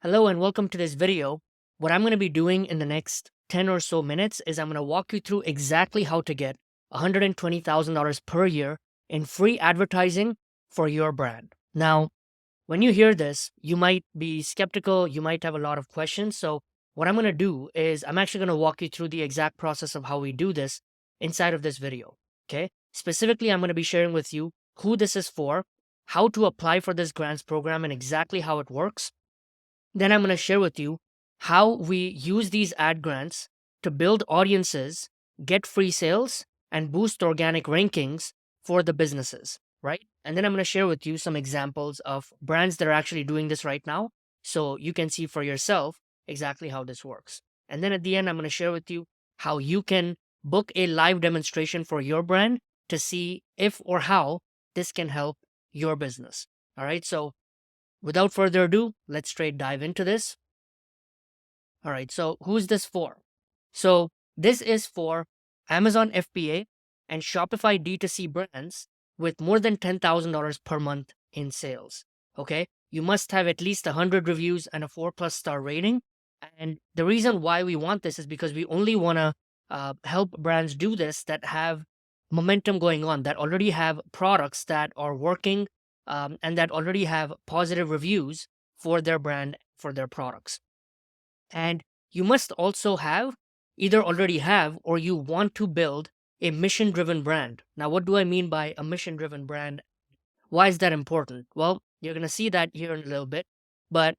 Hello and welcome to this video. What I'm going to be doing in the next 10 or so minutes is I'm going to walk you through exactly how to get $120,000 per year in free advertising for your brand. Now, when you hear this, you might be skeptical, you might have a lot of questions. So, what I'm going to do is I'm actually going to walk you through the exact process of how we do this inside of this video. Okay. Specifically, I'm going to be sharing with you who this is for, how to apply for this grants program, and exactly how it works. Then I'm going to share with you how we use these ad grants to build audiences, get free sales, and boost organic rankings for the businesses, right? And then I'm going to share with you some examples of brands that are actually doing this right now so you can see for yourself exactly how this works. And then at the end, I'm going to share with you how you can book a live demonstration for your brand to see if or how this can help your business. All right. So without further ado, let's straight dive into this. All right, so who's this for? So this is for Amazon FBA and Shopify D2C brands with more than $10,000 per month in sales. Okay, you must have at least 100 reviews and a 4+ star rating. And the reason why we want this is because we only want to help brands do this that have momentum going on, that already have products that are working, and that already have positive reviews for their brand, for their products. And you must also have, either already have, or you want to build a mission driven brand. Now, what do I mean by a mission driven brand? Why is that important? Well, you're going to see that here in a little bit. But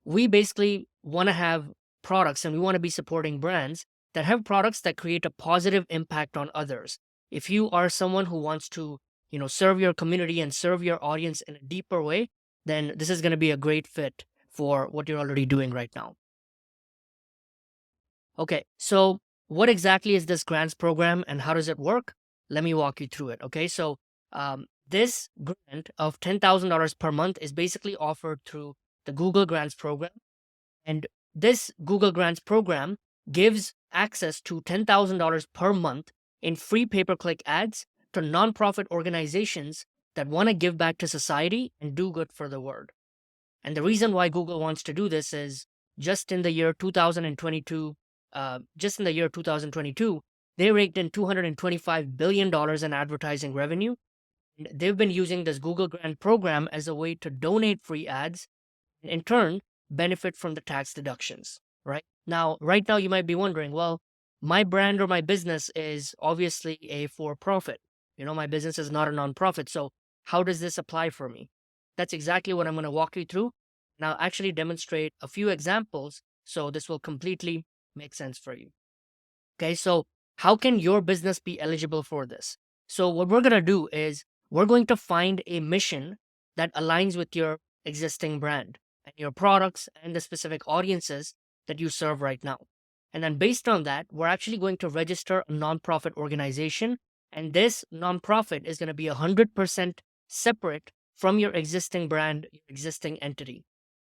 we basically want to have products and we want to be supporting brands that have products that create a positive impact on others. If you are someone who wants to, serve your community and serve your audience in a deeper way, then this is going to be a great fit for what you're already doing right now. Okay, so what exactly is this grants program and how does it work? Let me walk you through it. Okay, so this grant of $10,000 per month is basically offered through the Google Grants program. And this Google Grants program gives access to $10,000 per month in free pay-per-click ads to nonprofit organizations that want to give back to society and do good for the world. And the reason why Google wants to do this is just in the year 2022, they raked in $225 billion in advertising revenue. And they've been using this Google Grant program as a way to donate free ads and in turn benefit from the tax deductions, right? Right now, you might be wondering, well, my brand or my business is obviously a for-profit. My business is not a nonprofit. So how does this apply for me? That's exactly what I'm going to walk you through. And I'll actually demonstrate a few examples so this will completely make sense for you. Okay, so how can your business be eligible for this? So what we're going to do is we're going to find a mission that aligns with your existing brand and your products and the specific audiences that you serve right now. And then based on that, we're actually going to register a nonprofit organization. And this nonprofit is going to be 100% separate from your existing brand, your existing entity.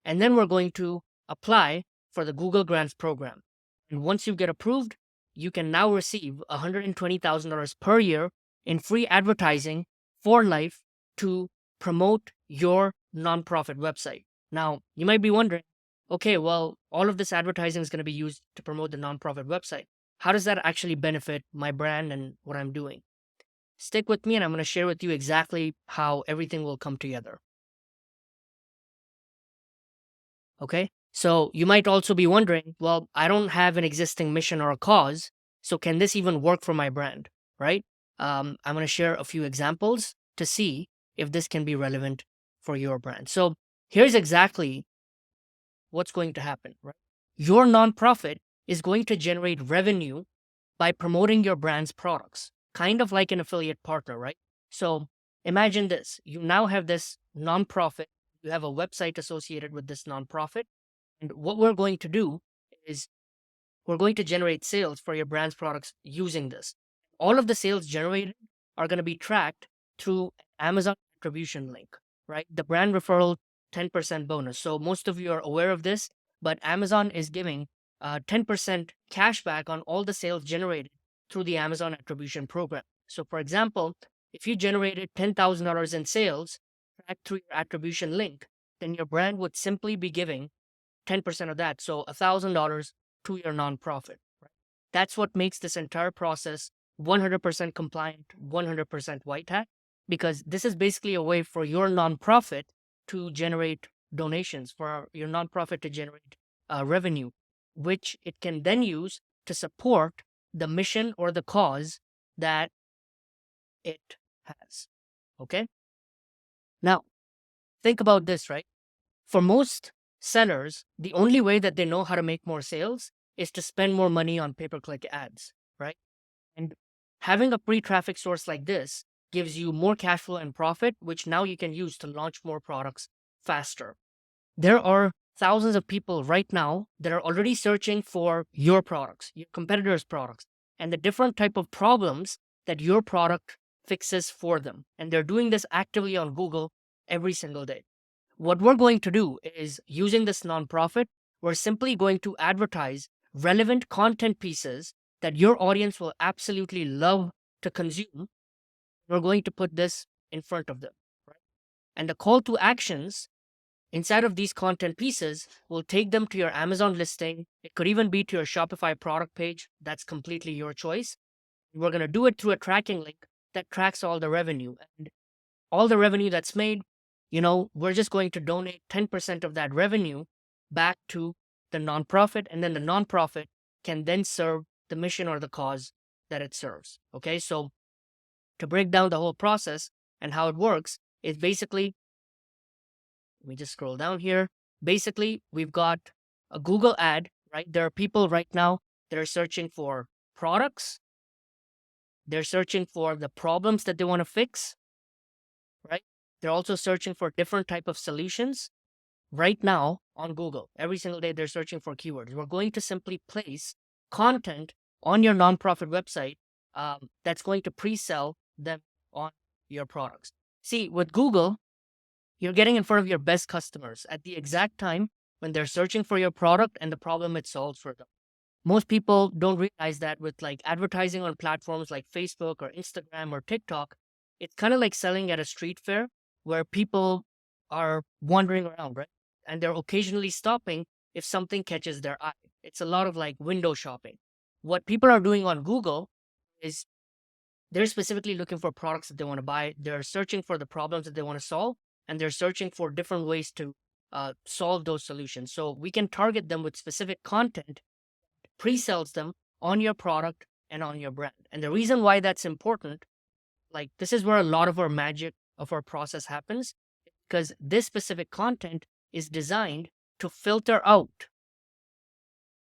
And then we're going to apply for the Google Grants program. And once you get approved, you can now receive $120,000 per year in free advertising for life to promote your nonprofit website. Now, you might be wondering, okay, well, all of this advertising is going to be used to promote the nonprofit website. How does that actually benefit my brand and what I'm doing? Stick with me and I'm going to share with you exactly how everything will come together. Okay, so you might also be wondering, well, I don't have an existing mission or a cause, so can this even work for my brand, right? I'm going to share a few examples to see if this can be relevant for your brand. So here's exactly what's going to happen, right? Your nonprofit is going to generate revenue by promoting your brand's products, kind of like an affiliate partner, right? So imagine this. You now have this nonprofit, you have a website associated with this nonprofit. And what we're going to do is we're going to generate sales for your brand's products using this. All of the sales generated are going to be tracked through Amazon attribution link, right? The brand referral 10% bonus. So most of you are aware of this, but Amazon is giving 10% cash back on all the sales generated through the Amazon attribution program. So for example, if you generated $10,000 in sales tracked through your attribution link, then your brand would simply be giving 10% of that. So $1,000 to your nonprofit. Right? That's what makes this entire process 100% compliant, 100% white hat, because this is basically a way for your nonprofit to generate donations, for your nonprofit to generate revenue, which it can then use to support the mission or the cause that it has. Okay? Now, think about this, right? For most sellers, the only way that they know how to make more sales is to spend more money on pay-per-click ads, right? And having a free traffic source like this gives you more cash flow and profit, which now you can use to launch more products faster. There are thousands of people right now that are already searching for your products, your competitors' products, and the different type of problems that your product fixes for them. And they're doing this actively on Google every single day. What we're going to do is, using this nonprofit, we're simply going to advertise relevant content pieces that your audience will absolutely love to consume. We're going to put this in front of them. Right? And the call to actions inside of these content pieces will take them to your Amazon listing. It could even be to your Shopify product page. That's completely your choice. We're going to do it through a tracking link that tracks all the revenue. And all the revenue that's made, we're just going to donate 10% of that revenue back to the nonprofit, and then the nonprofit can then serve the mission or the cause that it serves. Okay, so to break down the whole process and how it works is basically, let me just scroll down here. Basically, we've got a Google ad, right? There are people right now that are searching for products. They're searching for the problems that they want to fix, right? They're also searching for different type of solutions right now on Google. Every single day, they're searching for keywords. We're going to simply place content on your nonprofit website that's going to pre-sell them on your products. See, with Google, you're getting in front of your best customers at the exact time when they're searching for your product and the problem it solves for them. Most people don't realize that with like advertising on platforms like Facebook or Instagram or TikTok, it's kind of like selling at a street fair where people are wandering around, right? And they're occasionally stopping if something catches their eye. It's a lot of like window shopping. What people are doing on Google is they're specifically looking for products that they want to buy. They're searching for the problems that they want to solve, and they're searching for different ways to solve those solutions. So we can target them with specific content, pre-sells them on your product and on your brand. And the reason why that's important, like this is where a lot of our magic of our process happens, because this specific content is designed to filter out,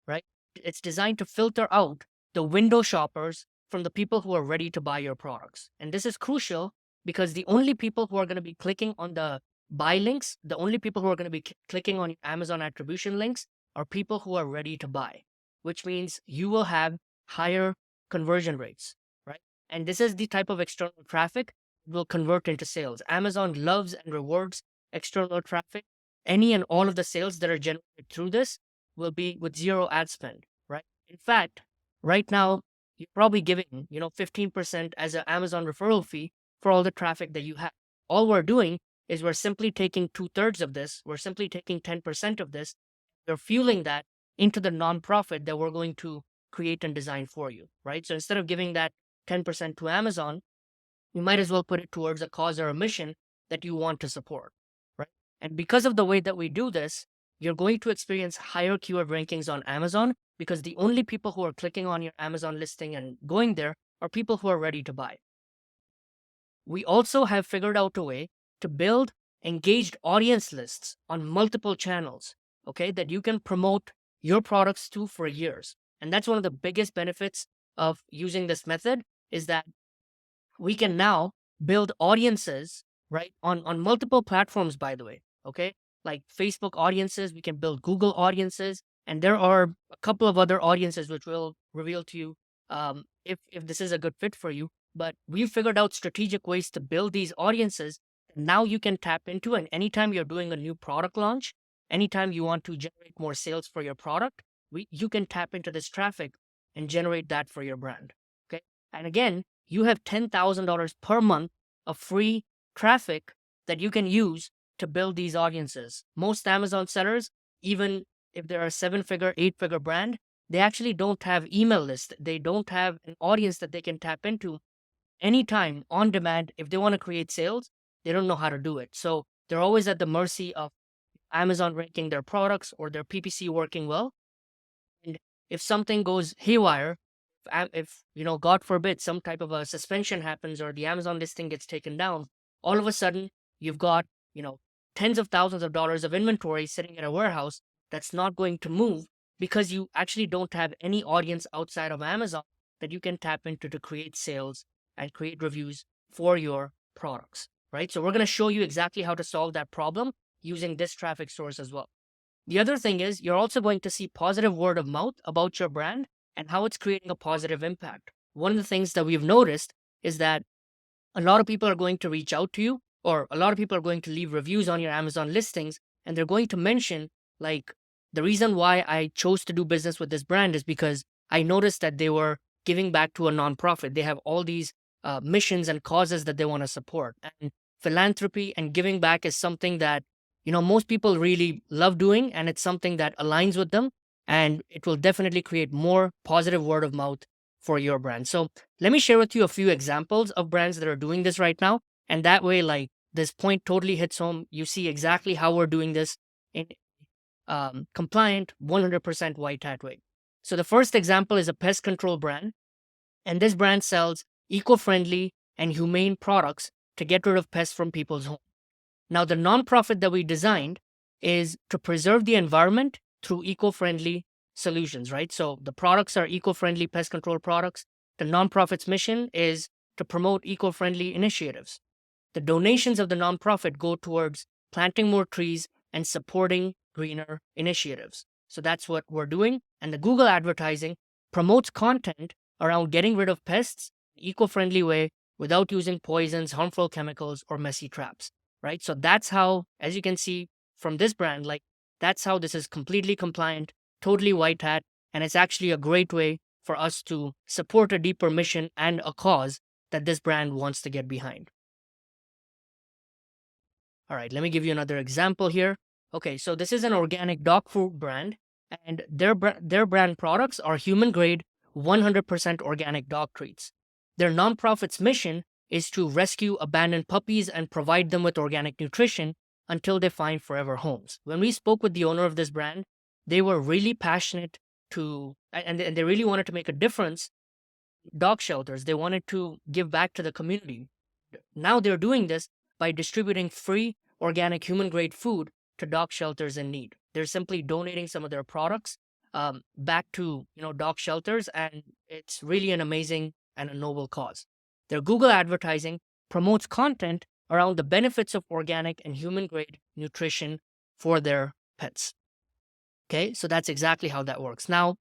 right? It's designed to filter out the window shoppers from the people who are ready to buy your products. And this is crucial because the only people who are going to be clicking on the buy links, the only people who are going to be clicking on Amazon attribution links are people who are ready to buy, which means you will have higher conversion rates, right? And this is the type of external traffic that will convert into sales. Amazon loves and rewards external traffic. Any and all of the sales that are generated through this will be with zero ad spend, right? In fact, right now, you're probably giving, 15% as an Amazon referral fee for all the traffic that you have. All we're doing is we're simply taking 2/3 of this. We're simply taking 10% of this. We're fueling that into the nonprofit that we're going to create and design for you, right? So instead of giving that 10% to Amazon, you might as well put it towards a cause or a mission that you want to support, right? And because of the way that we do this, you're going to experience higher keyword rankings on Amazon because the only people who are clicking on your Amazon listing and going there are people who are ready to buy. We also have figured out a way to build engaged audience lists on multiple channels, okay, that you can promote your products to for years. And that's one of the biggest benefits of using this method is that we can now build audiences, right, on multiple platforms, by the way, okay? Like Facebook audiences, we can build Google audiences, and there are a couple of other audiences which we'll reveal to you if this is a good fit for you. But we've figured out strategic ways to build these audiences that now you can tap into, and anytime you're doing a new product launch, anytime you want to generate more sales for your product, you can tap into this traffic and generate that for your brand, okay? And again, you have $10,000 per month of free traffic that you can use to build these audiences. Most Amazon sellers, even if they're a 7-figure, 8-figure brand, they actually don't have email list. They don't have an audience that they can tap into anytime on demand. If they want to create sales, they don't know how to do it. So they're always at the mercy of Amazon ranking their products or their PPC working well. And if something goes haywire, if God forbid, some type of a suspension happens or the Amazon listing gets taken down, all of a sudden you've got tens of thousands of dollars of inventory sitting in a warehouse that's not going to move because you actually don't have any audience outside of Amazon that you can tap into to create sales and create reviews for your products, right? So we're going to show you exactly how to solve that problem using this traffic source as well. The other thing is you're also going to see positive word of mouth about your brand and how it's creating a positive impact. One of the things that we've noticed is that a lot of people are going to reach out to you, or a lot of people are going to leave reviews on your Amazon listings, and they're going to mention, like, the reason why I chose to do business with this brand is because I noticed that they were giving back to a nonprofit. They have all these missions and causes that they want to support. And philanthropy and giving back is something that most people really love doing, and it's something that aligns with them, and it will definitely create more positive word of mouth for your brand. So let me share with you a few examples of brands that are doing this right now, and that way, like, this point totally hits home. You see exactly how we're doing this in compliant 100% white hat way. So the first example is a pest control brand, and this brand sells eco-friendly and humane products to get rid of pests from people's homes. Now, the nonprofit that we designed is to preserve the environment through eco-friendly solutions, right? So the products are eco-friendly pest control products. The nonprofit's mission is to promote eco-friendly initiatives. The donations of the nonprofit go towards planting more trees and supporting greener initiatives. So that's what we're doing. And the Google advertising promotes content around getting rid of pests in an eco-friendly way without using poisons, harmful chemicals, or messy traps. Right? So that's how, as you can see from this brand, like, that's how this is completely compliant, totally white hat, and it's actually a great way for us to support a deeper mission and a cause that this brand wants to get behind. All right, let me give you another example here. Okay, so this is an organic dog food brand, and their brand products are human grade, 100% organic dog treats. Their nonprofit's mission is to rescue abandoned puppies and provide them with organic nutrition until they find forever homes. When we spoke with the owner of this brand, they were really passionate and they really wanted to make a difference. Dog shelters, they wanted to give back to the community. Now they're doing this by distributing free organic human grade food to dog shelters in need. They're simply donating some of their products back to dog shelters, and it's really an amazing and a noble cause. Their Google advertising promotes content around the benefits of organic and human grade nutrition for their pets. Okay, so that's exactly how that works. Now,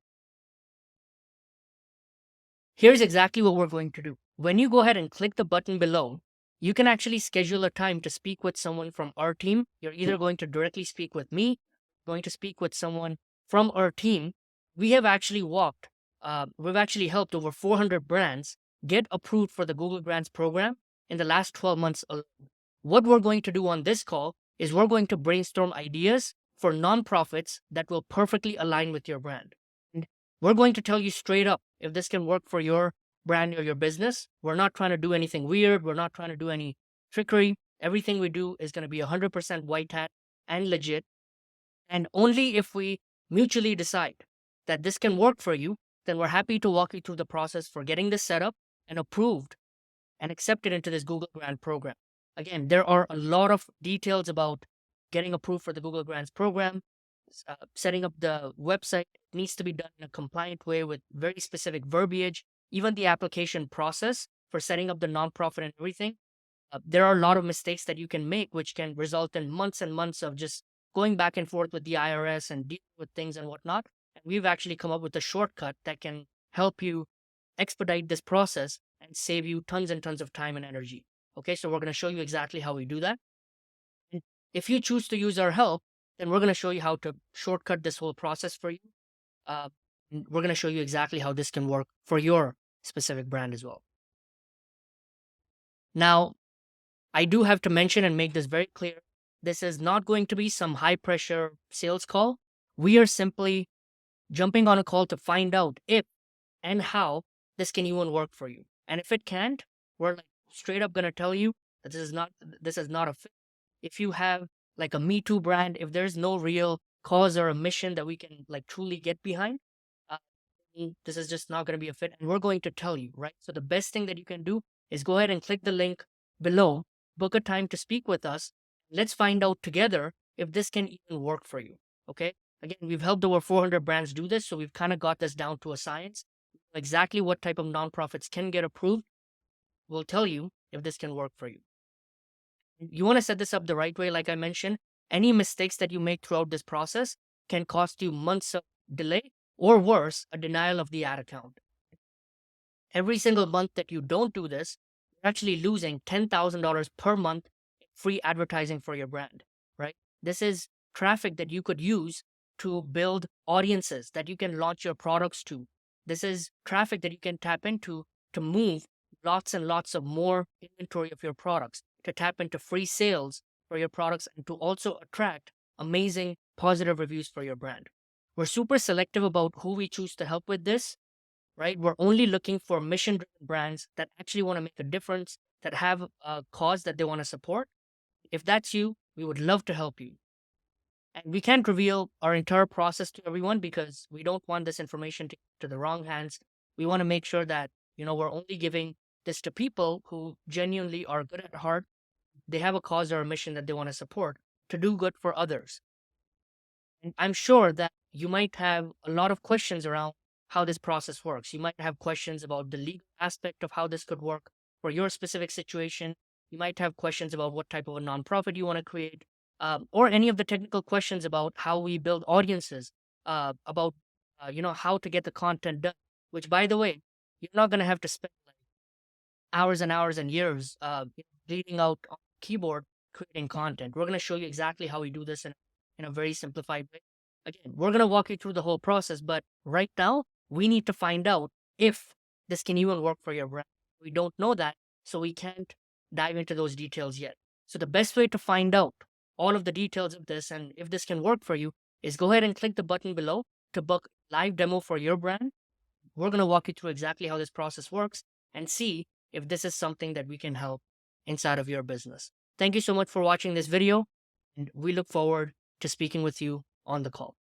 here's exactly what we're going to do. When you go ahead and click the button below, you can actually schedule a time to speak with someone from our team. You're either going to directly speak with me, going to speak with someone from our team. We have actually we've actually helped over 400 brands get approved for the Google Grants program in the last 12 months alone. What we're going to do on this call is we're going to brainstorm ideas for nonprofits that will perfectly align with your brand. And we're going to tell you straight up if this can work for your brand or your business. We're not trying to do anything weird. We're not trying to do any trickery. Everything we do is going to be 100% white hat and legit. And only if we mutually decide that this can work for you, then we're happy to walk you through the process for getting this set up and approved and accepted into this Google Grant program. Again, there are a lot of details about getting approved for the Google Grants program. Setting up the website needs to be done in a compliant way with very specific verbiage. Even the application process for setting up the nonprofit and everything. There are a lot of mistakes that you can make, which can result in months and months of just going back and forth with the IRS and dealing with things and whatnot. And we've actually come up with a shortcut that can help you expedite this process and save you tons and tons of time and energy. Okay, so we're going to show you exactly how we do that. And if you choose to use our help, then we're going to show you how to shortcut this whole process for you. We're going to show you exactly how this can work for your specific brand as well. Now, I do have to mention and make this very clear. This is not going to be some high pressure sales call. We are simply jumping on a call to find out if and how this can even work for you. And if it can't, we're like straight up gonna tell you that this is not a fit. If you have like a Me Too brand, if there's no real cause or a mission that we can like truly get behind, uh, this is just not gonna be a fit. And we're going to tell you, right? So the best thing that you can do is go ahead and click the link below, book a time to speak with us. Let's find out together if this can even work for you. Okay. Again, we've helped over 400 brands do this, so we've kind of got this down to a science. Exactly what type of nonprofits can get approved. We'll tell you if this can work for you. You want to set this up the right way, like I mentioned. Any mistakes that you make throughout this process can cost you months of delay, or worse, a denial of the ad account. Every single month that you don't do this, you're actually losing $10,000 per month in free advertising for your brand, right? This is traffic that you could use to build audiences that you can launch your products to. This is traffic that you can tap into to move lots and lots of more inventory of your products, to tap into free sales for your products, and to also attract amazing positive reviews for your brand. We're super selective about who we choose to help with this, right? We're only looking for mission driven brands that actually want to make a difference, that have a cause that they want to support. If that's you, we would love to help you. And we can't reveal our entire process to everyone because we don't want this information to the wrong hands. We want to make sure that, we're only giving this to people who genuinely are good at heart. They have a cause or a mission that they want to support to do good for others. And I'm sure that you might have a lot of questions around how this process works. You might have questions about the legal aspect of how this could work for your specific situation. You might have questions about what type of a nonprofit you want to create, or any of the technical questions about how we build audiences, about how to get the content done. Which, by the way, you're not going to have to spend like hours and hours and years reading out on the keyboard creating content. We're going to show you exactly how we do this in a very simplified way. Again, we're going to walk you through the whole process, but right now we need to find out if this can even work for your brand. We don't know that, so we can't dive into those details yet. So the best way to find out all of the details of this and if this can work for you is go ahead and click the button below to book a live demo for your brand. We're going to walk you through exactly how this process works and see if this is something that we can help inside of your business. Thank you so much for watching this video, and we look forward to speaking with you on the call.